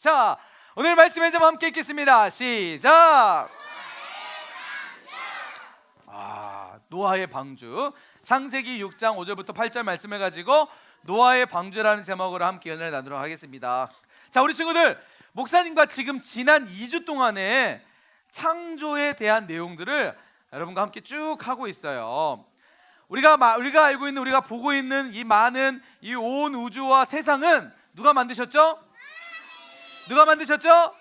자, 오늘 말씀의 점 함께 읽겠습니다. 시작. 노아의 방주. 창세기 6장 5절부터 8절 말씀을 가지고 노아의 방주라는 제목으로 함께 은혜를 나누도록 하겠습니다. 자, 우리 친구들, 목사님과 지금 지난 2주 동안에 창조에 대한 내용들을 여러분과 함께 쭉 하고 있어요. 우리가 알고 있는, 우리가 보고 있는 이 많은 이 온 우주와 세상은 누가 만드셨죠? 누가 만드셨죠?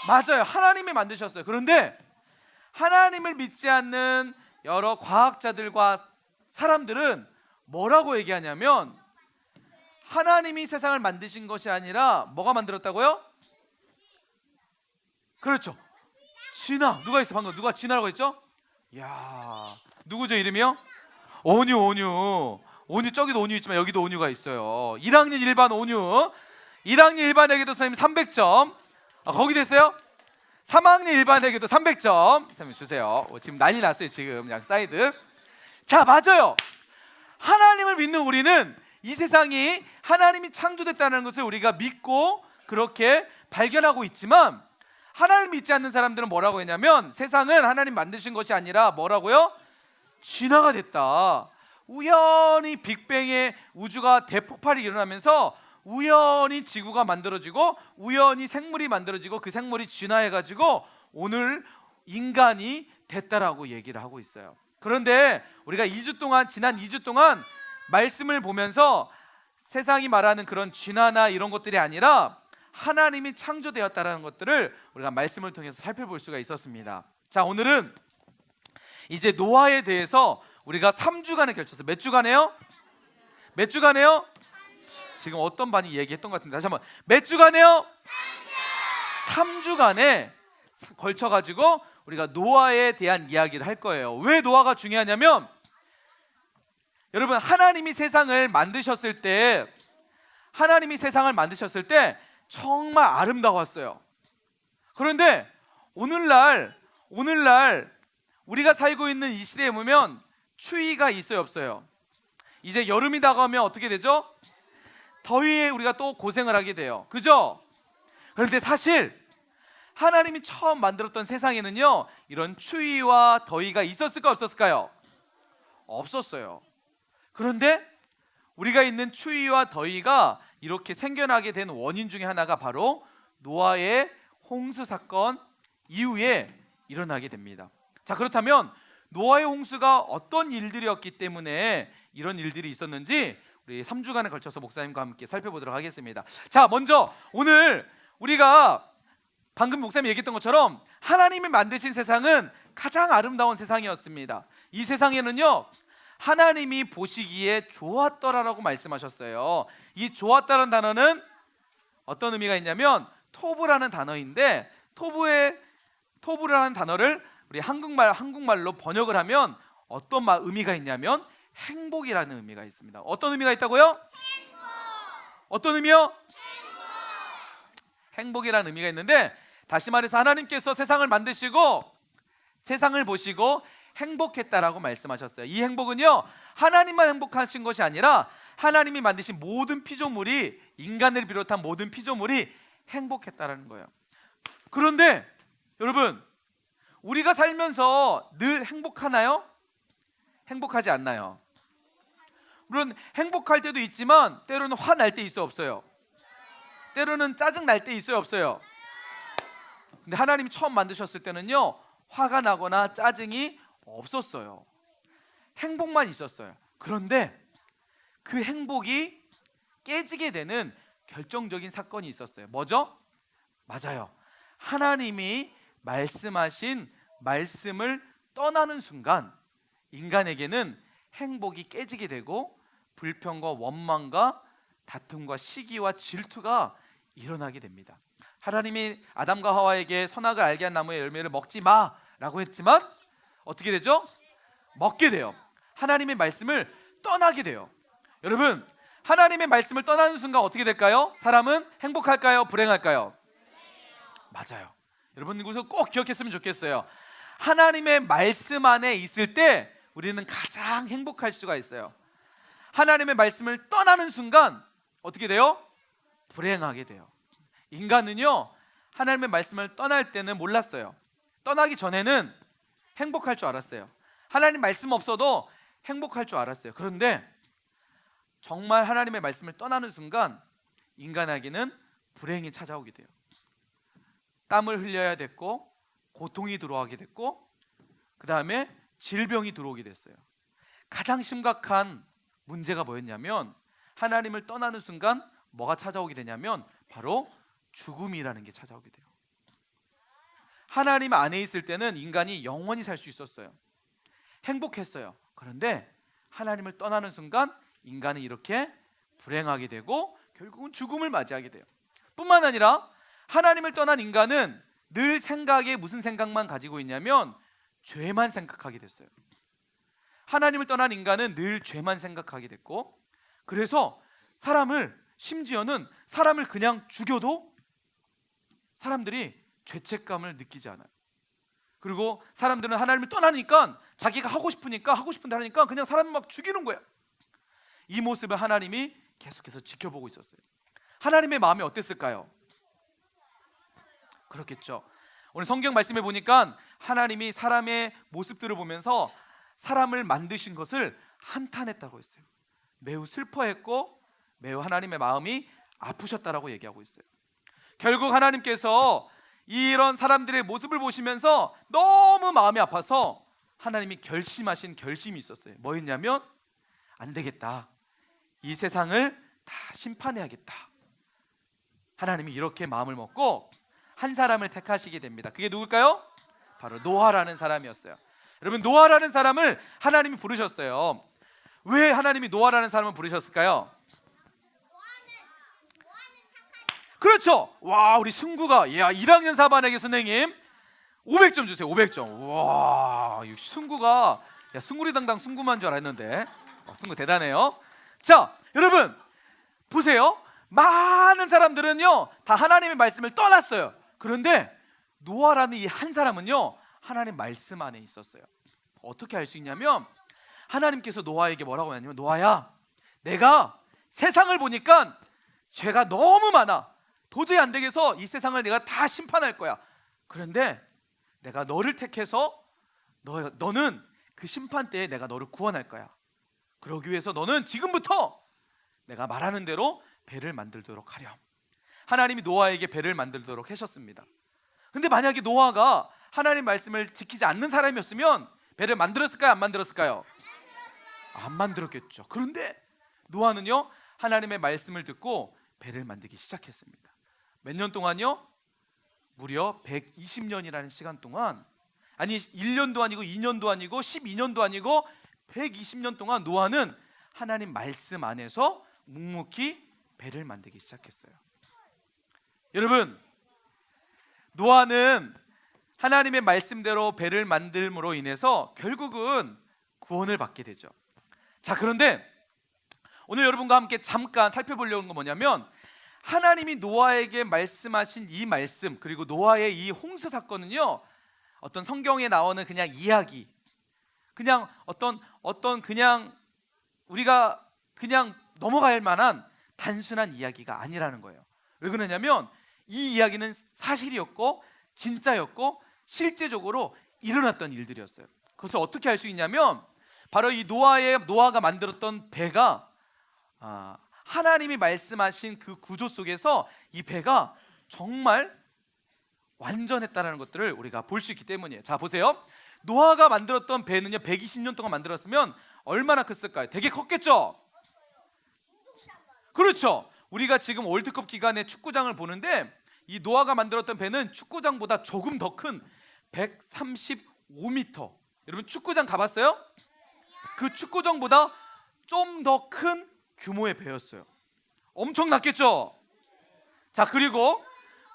맞아요, 하나님이 만드셨어요. 그런데 하나님을 믿지 않는 여러 과학자들과 사람들은 뭐라고 얘기하냐면, 하나님이 세상을 만드신 것이 아니라 뭐가 만들었다고요? 그렇죠, 진화. 누가 있어? 방금 누가 진화라고 했죠? 야, 누구죠? 이름이요? 온유. 저기도 온유 있지만 여기도 온유가 있어요. 1학년 1반 온유. 1학년 1반에게도 선생님 300점. 거기 됐어요? 3학년 1반에게도 300점 선생님 주세요. 지금 난리 났어요, 지금 양 사이드. 자, 맞아요. 하나님을 믿는 우리는 이 세상이 하나님이 창조됐다는 것을 우리가 믿고 그렇게 발견하고 있지만, 하나님 믿지 않는 사람들은 뭐라고 했냐면, 세상은 하나님 만드신 것이 아니라 뭐라고요? 진화가 됐다. 우연히 빅뱅의 우주가 대폭발이 일어나면서 우연히 지구가 만들어지고 우연히 생물이 만들어지고 그 생물이 진화해가지고 오늘 인간이 됐다라고 얘기를 하고 있어요. 그런데 우리가 지난 2주 동안 말씀을 보면서 세상이 말하는 그런 진화나 이런 것들이 아니라 하나님이 창조되었다라는 것들을 우리가 말씀을 통해서 살펴볼 수가 있었습니다. 자, 오늘은 이제 노아에 대해서 우리가 3주간에 걸쳐서, 몇 주간에요? 몇 주간에요? 지금 어떤 반이 얘기했던 것 같은데 다시 한번, 몇 주간에요? 3주간에 걸쳐가지고 우리가 노아에 대한 이야기를 할 거예요. 왜 노아가 중요하냐면, 여러분, 하나님이 세상을 만드셨을 때 정말 아름다웠어요. 그런데 오늘날 우리가 살고 있는 이 시대에 보면 추위가 있어요, 없어요? 이제 여름이 다가오면 어떻게 되죠? 더위에 우리가 또 고생을 하게 돼요. 그죠? 그런데 사실 하나님이 처음 만들었던 세상에는요, 이런 추위와 더위가 있었을까 없었을까요? 없었어요. 그런데 우리가 있는 추위와 더위가 이렇게 생겨나게 된 원인 중에 하나가 바로 노아의 홍수 사건 이후에 일어나게 됩니다. 자, 그렇다면 노아의 홍수가 어떤 일들이었기 때문에 이런 일들이 있었는지 우리 3주간에 걸쳐서 목사님과 함께 살펴보도록 하겠습니다. 자, 먼저 오늘 우리가 방금 목사님이 얘기했던 것처럼 하나님이 만드신 세상은 가장 아름다운 세상이었습니다. 이 세상에는요, 하나님이 보시기에 좋았더라라고 말씀하셨어요. 이 좋았다는 단어는 어떤 의미가 있냐면 토부라는 단어인데, 토부라는 단어를 우리 한국말로 번역을 하면 어떤 의미가 있냐면 행복이라는 의미가 있습니다. 어떤 의미가 있다고요? 행복. 어떤 의미요? 행복이라는 의미가 있는데, 다시 말해서 하나님께서 세상을 만드시고 세상을 보시고 행복했다라고 말씀하셨어요. 이 행복은요, 하나님만 행복하신 것이 아니라 하나님이 만드신 모든 피조물이, 인간을 비롯한 모든 피조물이 행복했다라는 거예요. 그런데 여러분, 우리가 살면서 늘 행복하나요? 행복하지 않나요? 물론 행복할 때도 있지만 때로는 화날 때 있어요, 없어요? 때로는 짜증 날 때 있어요, 없어요? 근데 하나님이 처음 만드셨을 때는요, 화가 나거나 짜증이 없었어요. 행복만 있었어요. 그런데 그 행복이 깨지게 되는 결정적인 사건이 있었어요. 뭐죠? 맞아요, 하나님이 말씀하신 말씀을 떠나는 순간 인간에게는 행복이 깨지게 되고 불평과 원망과 다툼과 시기와 질투가 일어나게 됩니다. 하나님이 아담과 하와에게 선악을 알게 한 나무의 열매를 먹지 마라고 했지만 어떻게 되죠? 먹게 돼요. 하나님의 말씀을 떠나게 돼요. 여러분, 하나님의 말씀을 떠나는 순간 어떻게 될까요? 사람은 행복할까요? 불행할까요? 맞아요. 여러분, 이것을 꼭 기억했으면 좋겠어요. 하나님의 말씀 안에 있을 때 우리는 가장 행복할 수가 있어요. 하나님의 말씀을 떠나는 순간 어떻게 돼요? 불행하게 돼요. 인간은요, 하나님의 말씀을 떠날 때는 몰랐어요. 떠나기 전에는 행복할 줄 알았어요. 하나님 말씀 없어도 행복할 줄 알았어요. 그런데 정말 하나님의 말씀을 떠나는 순간 인간에게는 불행이 찾아오게 돼요. 땀을 흘려야 됐고, 고통이 들어오게 됐고, 그 다음에 질병이 들어오게 됐어요. 가장 심각한 문제가 뭐였냐면, 하나님을 떠나는 순간 뭐가 찾아오게 되냐면 바로 죽음이라는 게 찾아오게 돼요. 하나님 안에 있을 때는 인간이 영원히 살 수 있었어요. 행복했어요. 그런데 하나님을 떠나는 순간 인간은 이렇게 불행하게 되고 결국은 죽음을 맞이하게 돼요. 뿐만 아니라 하나님을 떠난 인간은 늘 생각에 무슨 생각만 가지고 있냐면 죄만 생각하게 됐어요. 하나님을 떠난 인간은 늘 죄만 생각하게 됐고, 그래서 심지어는 사람을 그냥 죽여도 사람들이 죄책감을 느끼지 않아요. 그리고 사람들은 하나님을 떠나니까 자기가 하고 싶으니까 하고 싶은 대로 하니까 그냥 사람을 막 죽이는 거예요. 이 모습을 하나님이 계속해서 지켜보고 있었어요. 하나님의 마음이 어땠을까요? 그렇겠죠. 오늘 성경 말씀에 보니까 하나님이 사람의 모습들을 보면서 사람을 만드신 것을 한탄했다고 했어요. 매우 슬퍼했고 매우 하나님의 마음이 아프셨다라고 얘기하고 있어요. 결국 하나님께서 이런 사람들의 모습을 보시면서 너무 마음이 아파서 하나님이 결심하신 결심이 있었어요. 뭐였냐면, 안 되겠다, 이 세상을 다 심판해야겠다. 하나님이 이렇게 마음을 먹고 한 사람을 택하시게 됩니다. 그게 누굴까요? 바로 노아라는 사람이었어요. 여러분, 노아라는 사람을 하나님이 부르셨어요. 왜 하나님이 노아라는 사람을 부르셨을까요? 그렇죠. 와, 우리 승구가 1학년 4반에게 선생님 500점 주세요. 500점. 와, 승구가 승구리당당 승구만 줄 알았는데 승구 대단해요. 자, 여러분 보세요. 많은 사람들은요 다 하나님의 말씀을 떠났어요. 그런데 노아라는 이 한 사람은요 하나님 말씀 안에 있었어요. 어떻게 알 수 있냐면, 하나님께서 노아에게 뭐라고 하냐면, 노아야, 내가 세상을 보니까 죄가 너무 많아. 도저히 안 되겠어. 이 세상을 내가 다 심판할 거야. 그런데 내가 너를 택해서 너는 그 심판 때에 내가 너를 구원할 거야. 그러기 위해서 너는 지금부터 내가 말하는 대로 배를 만들도록 하렴. 하나님이 노아에게 배를 만들도록 하셨습니다. 근데 만약에 노아가 하나님 말씀을 지키지 않는 사람이었으면 배를 만들었을까요? 안 만들었을까요? 안 만들었겠죠. 그런데 노아는요 하나님의 말씀을 듣고 배를 만들기 시작했습니다. 몇 년 동안요? 무려 120년이라는 시간 동안, 아니 1년도 아니고 2년도 아니고 12년도 아니고 120년 동안 노아는 하나님 말씀 안에서 묵묵히 배를 만들기 시작했어요. 여러분, 노아는 하나님의 말씀대로 배를 만들므로 인해서 결국은 구원을 받게 되죠. 자, 그런데 오늘 여러분과 함께 잠깐 살펴보려는 건 뭐냐면, 하나님이 노아에게 말씀하신 이 말씀, 그리고 노아의 이 홍수 사건은요 어떤 성경에 나오는 그냥 이야기, 그냥 어떤 그냥 우리가 그냥 넘어갈 만한 단순한 이야기가 아니라는 거예요. 왜 그러냐면 이 이야기는 사실이었고 진짜였고 실제적으로 일어났던 일들이었어요. 그것을 어떻게 알 수 있냐면, 바로 이 노아가 만들었던 배가 하나님이 말씀하신 그 구조 속에서 이 배가 정말 완전했다는 것들을 우리가 볼 수 있기 때문이에요. 자, 보세요. 노아가 만들었던 배는요 120년 동안 만들었으면 얼마나 컸을까요? 되게 컸겠죠? 그렇죠. 우리가 지금 월드컵 기간에 축구장을 보는데 이 노아가 만들었던 배는 축구장보다 조금 더 큰 135m. 여러분 축구장 가봤어요? 그 축구장보다 좀 더 큰 규모의 배였어요. 엄청났겠죠? 자, 그리고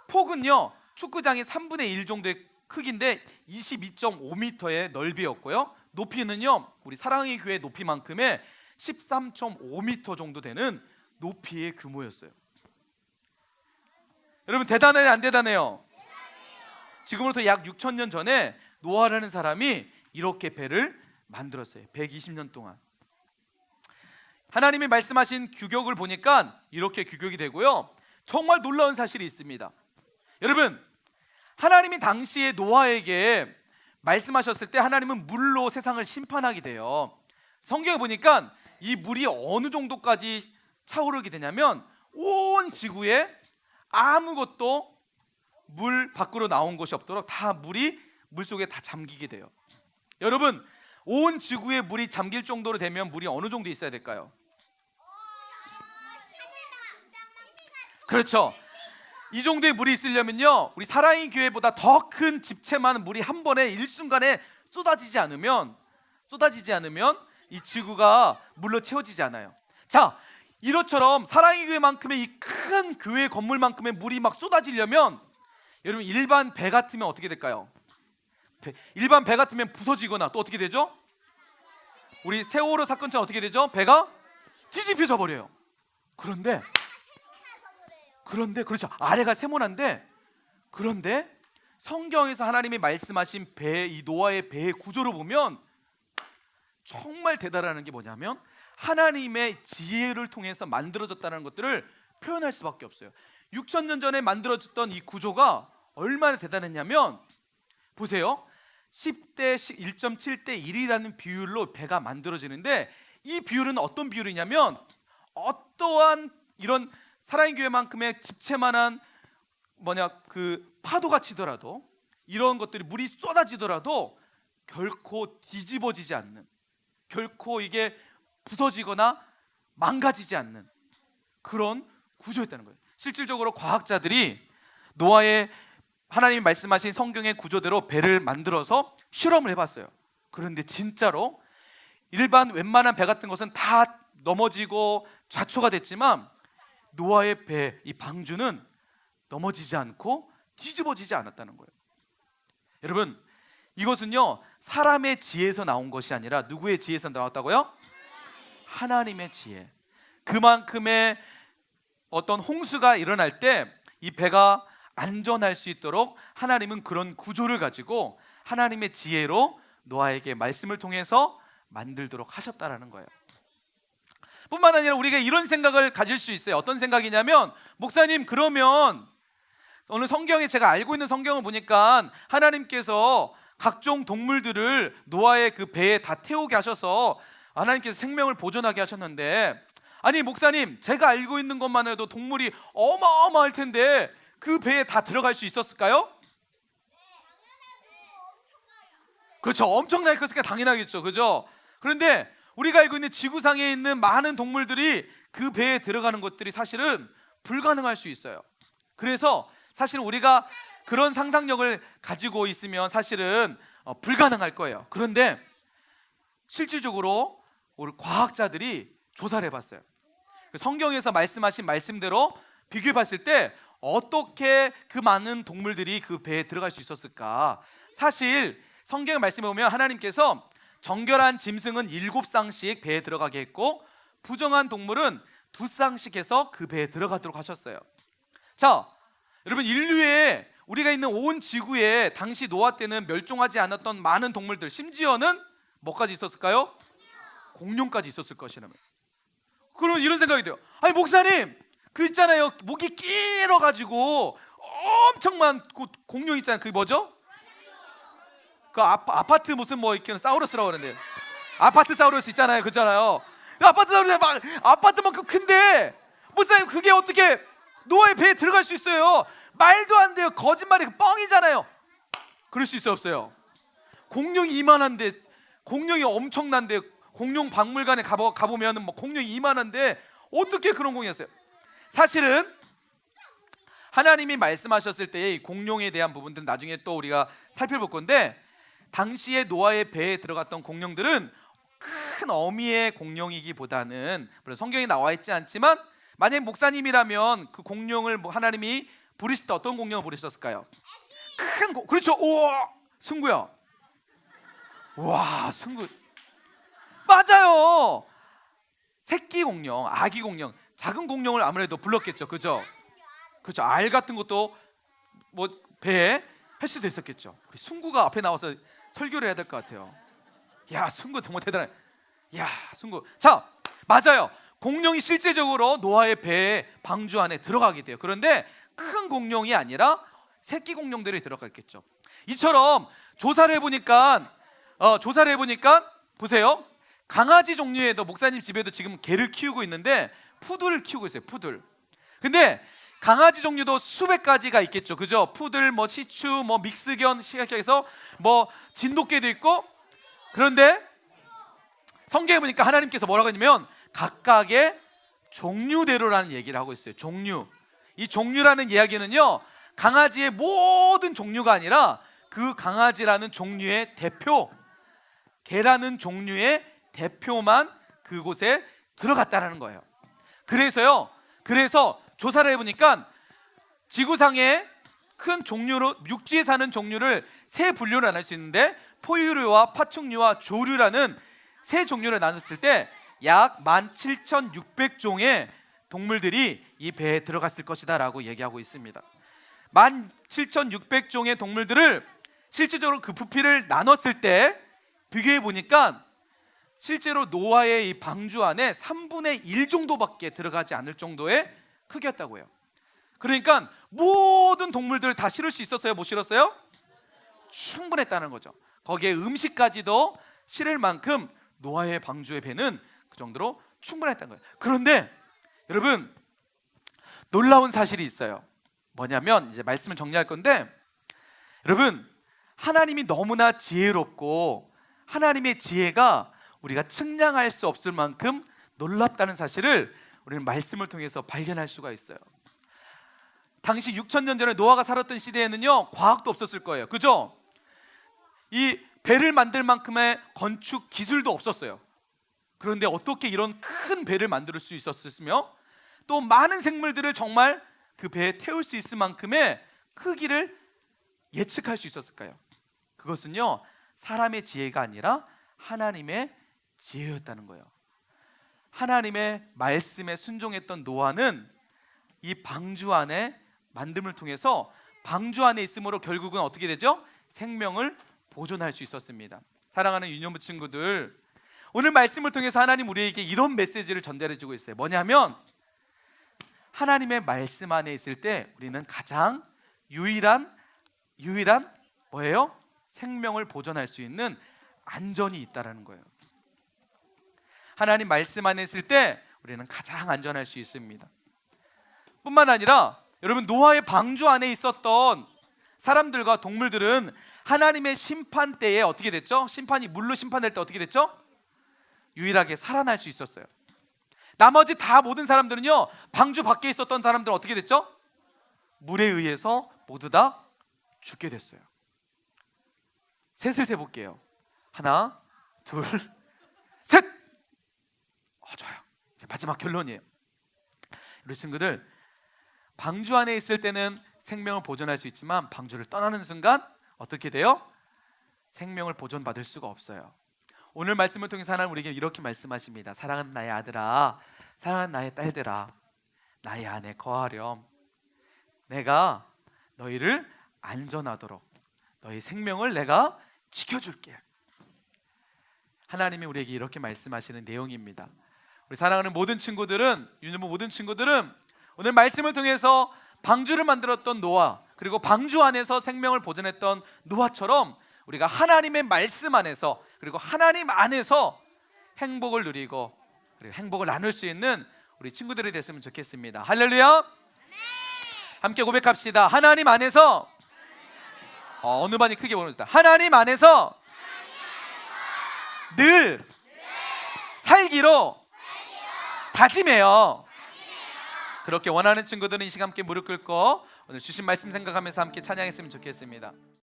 폭은요 축구장이 3분의 1 정도의 크기인데 22.5m의 넓이였고요. 높이는요 우리 사랑의 교회 높이만큼의 13.5m 정도 되는 높이의 규모였어요. 여러분 대단해요, 안 대단해요? 지금으로부터 약 6,000년 전에 노아라는 사람이 이렇게 배를 만들었어요. 120년 동안. 하나님이 말씀하신 규격을 보니까 이렇게 규격이 되고요. 정말 놀라운 사실이 있습니다. 여러분, 하나님이 당시에 노아에게 말씀하셨을 때 하나님은 물로 세상을 심판하게 돼요. 성경에 보니까 이 물이 어느 정도까지 차오르게 되냐면 온 지구에 아무것도 물 밖으로 나온 것이 없도록 다 물이 물속에 다 잠기게 돼요. 여러분, 온 지구에 물이 잠길 정도로 되면 물이 어느 정도 있어야 될까요? 그렇죠. 이 정도의 물이 있으려면요, 우리 사랑의 교회보다 더 큰 집채만 물이 한 번에 일순간에 쏟아지지 않으면 이 지구가 물로 채워지지 않아요. 자, 이것처럼 사랑의 교회만큼의 이 큰 교회 건물만큼의 물이 막 쏟아지려면 여러분, 일반 배 같으면 어떻게 될까요? 일반 배 같으면 부서지거나 또 어떻게 되죠? 우리 세월호 사건처럼 어떻게 되죠? 배가 뒤집혀져 버려요. 그런데 그렇죠, 아래가 세모난데, 그런데 성경에서 하나님이 말씀하신 이 노아의 배의 구조를 보면 정말 대단한 게 뭐냐면 하나님의 지혜를 통해서 만들어졌다는 것들을 표현할 수밖에 없어요. 6,000년 전에 만들어졌던 이 구조가 얼마나 대단했냐면, 보세요. 10대 1.7대 1이라는 비율로 배가 만들어지는데, 이 비율은 어떤 비율이냐면 어떠한 이런 사랑의 교회만큼의 집채만한 그 파도가 치더라도, 이런 것들이 물이 쏟아지더라도 결코 뒤집어지지 않는, 결코 이게 부서지거나 망가지지 않는 그런 구조였다는 거예요. 실질적으로 과학자들이 노아의 하나님이 말씀하신 성경의 구조대로 배를 만들어서 실험을 해봤어요. 그런데 진짜로 일반 웬만한 배 같은 것은 다 넘어지고 좌초가 됐지만 노아의 배, 이 방주는 넘어지지 않고 뒤집어지지 않았다는 거예요. 여러분, 이것은요, 사람의 지혜에서 나온 것이 아니라 누구의 지혜에서 나왔다고요? 하나님의 지혜. 그만큼의 어떤 홍수가 일어날 때 이 배가 안전할 수 있도록 하나님은 그런 구조를 가지고 하나님의 지혜로 노아에게 말씀을 통해서 만들도록 하셨다라는 거예요. 뿐만 아니라 우리가 이런 생각을 가질 수 있어요. 어떤 생각이냐면, 목사님, 그러면 오늘 성경에 제가 알고 있는 성경을 보니까 하나님께서 각종 동물들을 노아의 그 배에 다 태우게 하셔서 하나님께서 생명을 보존하게 하셨는데, 아니 목사님, 제가 알고 있는 것만 해도 동물이 어마어마할 텐데 그 배에 다 들어갈 수 있었을까요? 그렇죠, 엄청나게 컸으니까 당연하겠죠, 그죠? 그런데 우리가 알고 있는 지구상에 있는 많은 동물들이 그 배에 들어가는 것들이 사실은 불가능할 수 있어요. 그래서 사실 우리가 그런 상상력을 가지고 있으면 사실은 불가능할 거예요. 그런데 실질적으로 우리 과학자들이 조사를 해봤어요. 성경에서 말씀하신 말씀대로 비교해 봤을 때 어떻게 그 많은 동물들이 그 배에 들어갈 수 있었을까? 사실 성경의 말씀에 보면 하나님께서 정결한 짐승은 7쌍씩 배에 들어가게 했고 부정한 동물은 2쌍씩 해서 그 배에 들어가도록 하셨어요. 자, 여러분, 인류에 우리가 있는 온 지구에 당시 노아 때는 멸종하지 않았던 많은 동물들, 심지어는 뭐까지 있었을까요? 공룡까지 있었을 것이라면. 그러면 이런 생각이 돼요. 아니 목사님, 그 있잖아요, 목이 길어가지고 엄청 많고 공룡 있잖아요. 그게 뭐죠? 그 아파트 무슨 뭐 이렇게 사우루스라고 하는데, 아파트 사우루스 있잖아요, 그렇잖아요. 아파트 사우루스 막 아파트만큼 큰데 목사님, 그게 어떻게 노아의 배에 들어갈 수 있어요? 말도 안 돼요. 거짓말이 뻥이잖아요. 그럴 수 있어요, 없어요? 공룡이 이만한데, 공룡이 엄청난데, 공룡 박물관에 가보면 뭐 공룡이 이만한데 어떻게 그런 공룡이었어요? 사실은 하나님이 말씀하셨을 때 이 공룡에 대한 부분들은 나중에 또 우리가 살펴볼 건데, 당시에 노아의 배에 들어갔던 공룡들은 큰 어미의 공룡이기보다는, 물론 성경에 나와 있지 않지만 만약 목사님이라면 그 공룡을 하나님이 부르실 때 어떤 공룡을 부르셨을까요? 그렇죠. 우와, 승구야. 와, 승구 맞아요. 새끼 공룡, 아기 공룡, 작은 공룡을 아무래도 불렀겠죠, 그죠? 그렇죠. 알 같은 것도 뭐 배에 할 수도 있었겠죠. 승구가 앞에 나와서 설교를 해야 될 것 같아요. 야, 승구 정말 대단해. 야, 승구. 자, 맞아요. 공룡이 실제적으로 노아의 배 방주 안에 들어가게 돼요. 그런데 큰 공룡이 아니라 새끼 공룡들이 들어갔겠죠. 이처럼 조사를 해보니까 보세요. 강아지 종류에도 목사님 집에도 지금 개를 키우고 있는데 푸들을 키우고 있어요. 푸들. 근데 강아지 종류도 수백 가지가 있겠죠. 그죠? 푸들, 뭐 시추, 뭐 믹스견 시작해서 뭐 진돗개도 있고. 그런데 성경에 보니까 하나님께서 뭐라고 했냐면 각각의 종류대로라는 얘기를 하고 있어요. 종류. 이 종류라는 이야기는요, 강아지의 모든 종류가 아니라 그 강아지라는 종류의 대표, 개라는 종류의 대표만 그곳에 들어갔다라는 거예요. 그래서 조사를 해보니까 지구상의 큰 종류로, 육지에 사는 종류를 세 분류로 나눌 수 있는데 포유류와 파충류와 조류라는 세 종류를 나눴을 때 약 17,600종의 동물들이 이 배에 들어갔을 것이다 라고 얘기하고 있습니다. 17,600종의 동물들을 실질적으로 그 부피를 나눴을 때 비교해 보니까 실제로 노아의 이 방주 안에 3분의 1 정도밖에 들어가지 않을 정도의 크기였다고 해요. 그러니까 모든 동물들을 다 실을 수 있었어요? 못 실었어요? 충분했다는 거죠. 거기에 음식까지도 실을 만큼 노아의 방주의 배는 그 정도로 충분했다는 거예요. 그런데 여러분, 놀라운 사실이 있어요. 뭐냐면, 이제 말씀을 정리할 건데, 여러분, 하나님이 너무나 지혜롭고 하나님의 지혜가 우리가 측량할 수 없을 만큼 놀랍다는 사실을 우리는 말씀을 통해서 발견할 수가 있어요. 당시 6,000년 전에 노아가 살았던 시대에는요, 과학도 없었을 거예요. 그죠? 이 배를 만들 만큼의 건축 기술도 없었어요. 그런데 어떻게 이런 큰 배를 만들 수 있었으며 또 많은 생물들을 정말 그 배에 태울 수 있을 만큼의 크기를 예측할 수 있었을까요? 그것은요, 사람의 지혜가 아니라 하나님의 지혜였다는 거예요. 하나님의 말씀에 순종했던 노아는 이 방주 안에 만듦을 통해서 방주 안에 있음으로 결국은 어떻게 되죠? 생명을 보존할 수 있었습니다. 사랑하는 유년부 친구들, 오늘 말씀을 통해서 하나님 우리에게 이런 메시지를 전달해주고 있어요. 뭐냐면 하나님의 말씀 안에 있을 때 우리는 가장 유일한 뭐예요? 생명을 보존할 수 있는 안전이 있다라는 거예요. 하나님 말씀 안에 있을 때 우리는 가장 안전할 수 있습니다. 뿐만 아니라 여러분, 노아의 방주 안에 있었던 사람들과 동물들은 하나님의 심판 때에 어떻게 됐죠? 심판이 물로 심판될 때 어떻게 됐죠? 유일하게 살아날 수 있었어요. 나머지 다 모든 사람들은요, 방주 밖에 있었던 사람들은 어떻게 됐죠? 물에 의해서 모두 다 죽게 됐어요. 셋을 세볼게요. 하나, 둘, 셋! 좋아요. 이제 마지막 결론이에요. 우리 친구들, 방주 안에 있을 때는 생명을 보존할 수 있지만 방주를 떠나는 순간 어떻게 돼요? 생명을 보존받을 수가 없어요. 오늘 말씀을 통해서 하나님 우리에게 이렇게 말씀하십니다. 사랑하는 나의 아들아, 사랑하는 나의 딸들아, 나의 안에 거하렴. 내가 너희를 안전하도록 너희 생명을 내가 지켜줄게. 하나님이 우리에게 이렇게 말씀하시는 내용입니다. 우리 사랑하는 모든 친구들은, 유년부 모든 친구들은 오늘 말씀을 통해서 방주를 만들었던 노아, 그리고 방주 안에서 생명을 보존했던 노아처럼 우리가 하나님의 말씀 안에서, 그리고 하나님 안에서 행복을 누리고 그리고 행복을 나눌 수 있는 우리 친구들이 됐으면 좋겠습니다. 할렐루야. 함께 고백합시다. 하나님 안에서, 어느 반이 크게 보는다. 하나님 안에서 늘 살기로 다짐해요. 그렇게 원하는 친구들은 이 시간 함께 무릎 꿇고 오늘 주신 말씀 생각하면서 함께 찬양했으면 좋겠습니다.